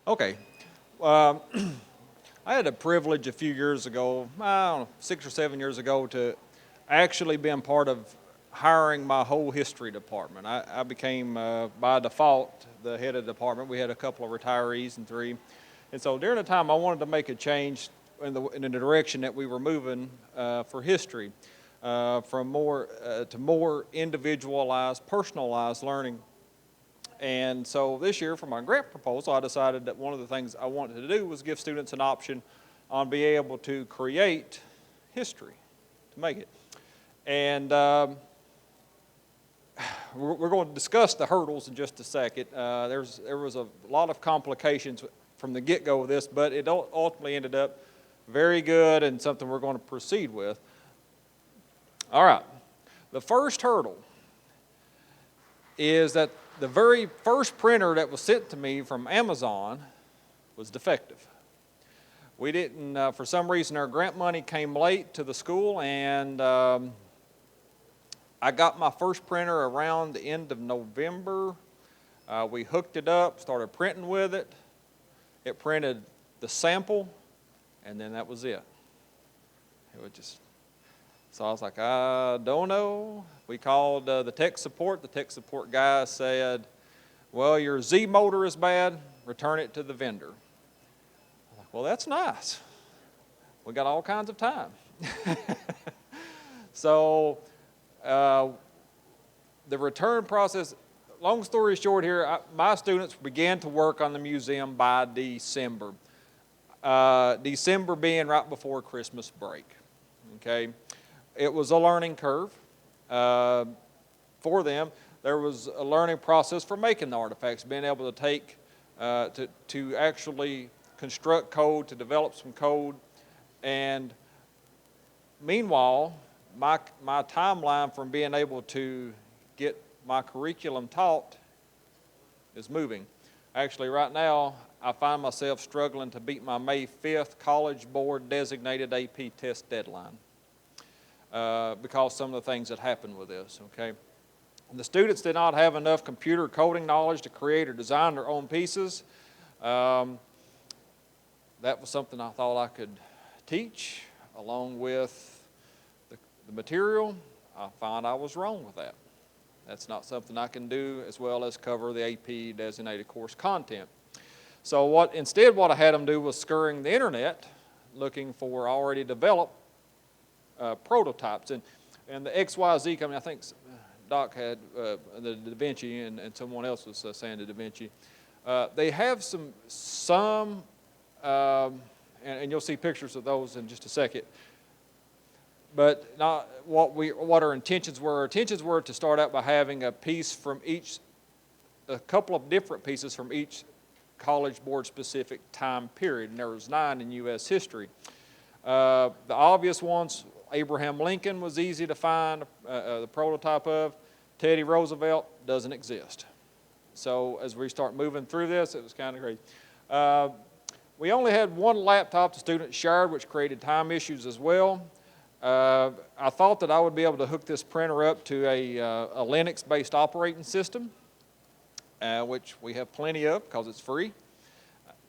Okay. Um, I had a privilege a few years ago, I don't know, 6 or 7 years ago, to actually being part of hiring my whole history department. I became, by default, the head of the department. We had a couple of retirees and three. And so during the time, I wanted to make a change in the direction that we were moving for history, from more to more individualized, personalized learning. And so this year for my grant proposal, I decided that one of the things I wanted to do was give students an option on being able to create history, to make it. And we're going to discuss the hurdles in just a second. There was a lot of complications from the get-go of this, but it ultimately ended up very good and something we're going to proceed with. All right. The first hurdle is that the very first printer that was sent to me from Amazon was defective. We didn't, for some reason, our grant money came late to the school, and I got my first printer around the end of November. We hooked it up, started printing with it. It printed the sample, and then that was it. It was just, so I was like, I don't know. We called the tech support. The tech support guy said, well, your Z motor is bad. Return it to the vendor. I'm like, well, that's nice. We got all kinds of time. So the return process, long story short here, my students began to work on the museum by December. December being right before Christmas break. Okay. It was a learning curve for them. There was a learning process for making the artifacts, being able to take, to actually construct code, to develop some code. And meanwhile, my timeline from being able to get my curriculum taught is moving. Actually, right now, I find myself struggling to beat my May 5th College Board designated AP test deadline. Because some of the things that happened with this, okay? And the students did not have enough computer coding knowledge to create or design their own pieces. That was something I thought I could teach along with the material. I found I was wrong with that. That's not something I can do as well as cover the AP designated course content. So instead what I had them do was scouring the internet, looking for already developed prototypes. And the XYZ company, I think Doc had the Da Vinci, and someone else was saying the Da Vinci. They have some and you'll see pictures of those in just a second. But not what our intentions were. Our intentions were to start out by having a piece from a couple of different pieces from each College Board specific time period, and there was 9 in U.S. history. The obvious ones, Abraham Lincoln was easy to find the prototype of. Teddy Roosevelt doesn't exist. So as we start moving through this, it was kind of great. We only had one laptop the students shared, which created time issues as well. I thought that I would be able to hook this printer up to a Linux-based operating system, which we have plenty of because it's free.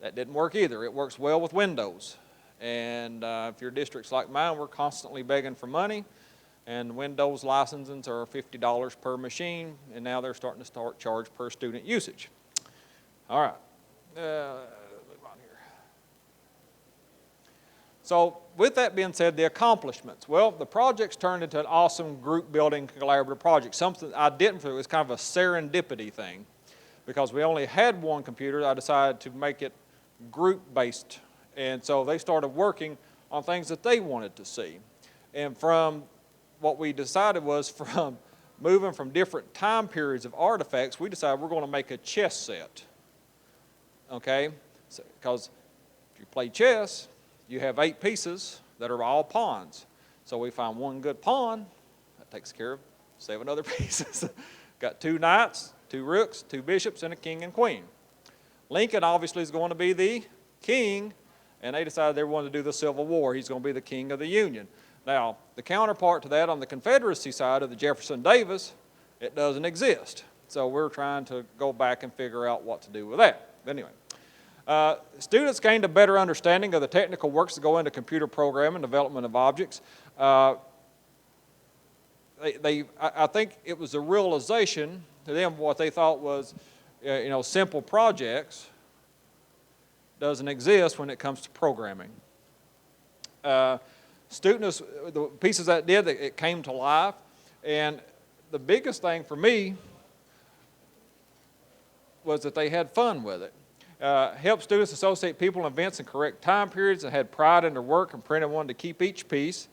That didn't work either. It works well with Windows. And if your district's like mine, we're constantly begging for money. And Windows licensings are $50 per machine, and now they're starting to charge per student usage. All right. Move on here. So with that being said, the accomplishments. Well, the project's turned into an awesome group building collaborative project. Something I didn't do. It was kind of a serendipity thing. Because we only had one computer, I decided to make it group-based. And so they started working on things that they wanted to see. And from what we decided was from moving from different time periods of artifacts, we decided we're going to make a chess set. Okay? Because if you play chess, you have 8 pieces that are all pawns. So we find one good pawn, that takes care of 7 other pieces. Got 2 knights, 2 rooks, 2 bishops, and a king and queen. Lincoln obviously is going to be the king, and they decided they wanted to do the Civil War. He's going to be the king of the Union. Now, the counterpart to that on the Confederacy side of the Jefferson-Davis, it doesn't exist. So we're trying to go back and figure out what to do with that. But anyway, Students gained a better understanding of the technical works that go into computer programming and development of objects. I think it was a realization to them what they thought was, simple projects doesn't exist when it comes to programming. Students, the pieces that did, it came to life, and the biggest thing for me was that they had fun with it. Helped students associate people and events in correct time periods and had pride in their work and printed one to keep each piece.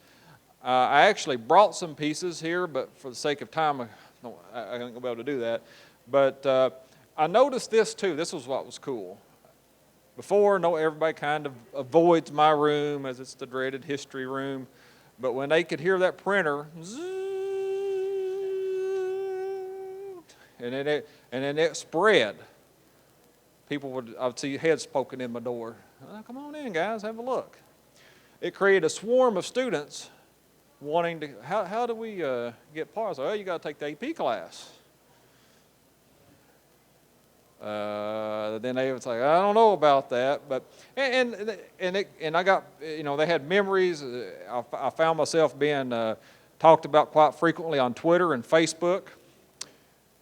I actually brought some pieces here, but for the sake of time, I ain't going to be able to do that. But I noticed this too. This was what was cool. Before, everybody kind of avoids my room as it's the dreaded history room. But when they could hear that printer, and then it spread. I would see heads poking in my door. Oh, come on in, guys, have a look. It created a swarm of students wanting to, how do we get parts? Well, you got to take the AP class. Then they would say, I don't know about that, but and I got, they had memories. I found myself being talked about quite frequently on Twitter and Facebook.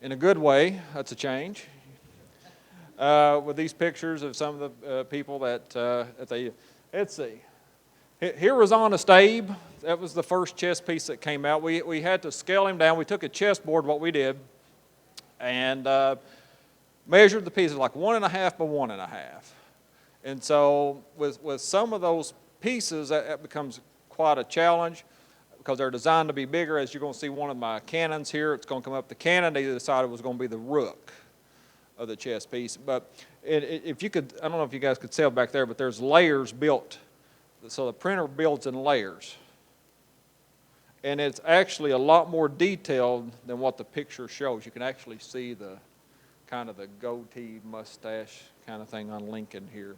In a good way, that's a change. With these pictures of some of the people let's see. Here was Honest Abe. That was the first chess piece that came out. We had to scale him down. We took a chessboard, what we did, and measured the pieces like 1.5 by 1.5. And so with some of those pieces, that becomes quite a challenge because they're designed to be bigger. As you're going to see one of my cannons here, it's going to come up the cannon. They decided it was going to be the rook of the chess piece. But if you could, I don't know if you guys could tell back there, but there's layers built. So the printer builds in layers. And it's actually a lot more detailed than what the picture shows. You can actually see the kind of the goatee mustache kind of thing on Lincoln here.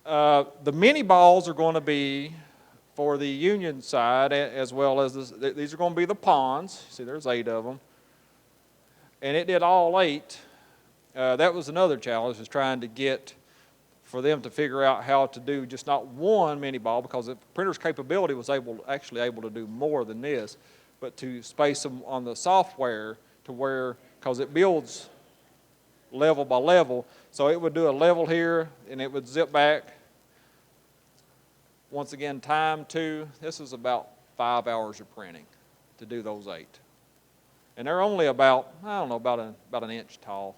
The mini balls are going to be for the Union side as well as these are going to be the pawns. See, there's 8 of them. And it did all 8. That was another challenge, is trying to get for them to figure out how to do just not one mini ball, because the printer's capability was actually able to do more than this, but to space them on the software to where, because it builds level by level, so it would do a level here and it would zip back. Once again, time 2. This is about 5 hours of printing to do those 8. And they're only about, I don't know, about an inch tall.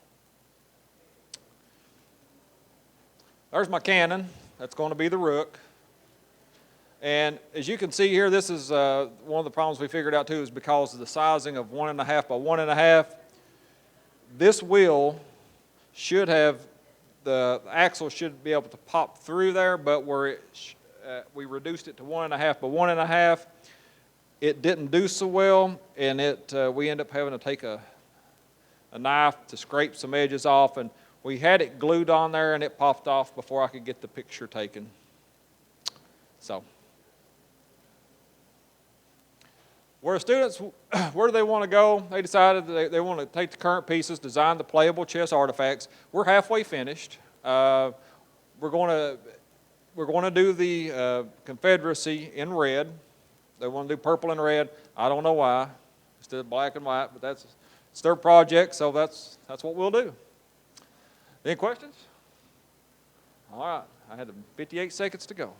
There's my cannon. That's going to be the rook. And as you can see here, this is one of the problems we figured out too, is because of the sizing of 1.5 by 1.5. This wheel should have, the axle should be able to pop through there, but where we reduced it to 1.5 by 1.5, it didn't do so well, and we ended up having to take a knife to scrape some edges off, and we had it glued on there and it popped off before I could get the picture taken. So, where students, where do they want to go? They decided they want to take the current pieces, design the playable chess artifacts. We're halfway finished. We're going to do the Confederacy in red. They want to do purple and red. I don't know why. Instead of black and white, but it's their project, so that's what we'll do. Any questions? All right, I had 58 seconds to go.